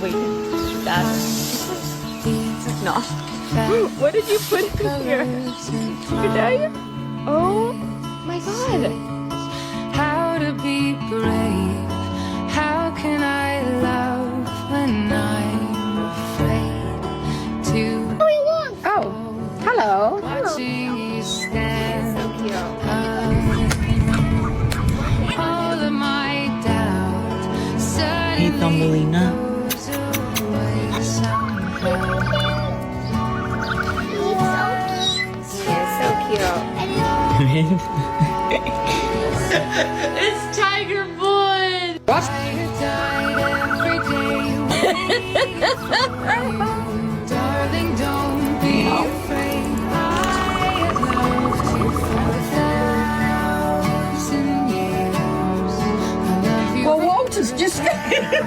Wait, that's not. What did you put in here? Today? Oh my god. How to be brave? How can I love when I'm afraid to? Oh, hello. Watching you stand. So cute. All of my doubt Hey, Thumbelina. goes away somehow. He is so cute. It's Tiger Boy! I died every day. Darling, don't be afraid. I have loved you for 1,000 years. I love you. Well, Walter's just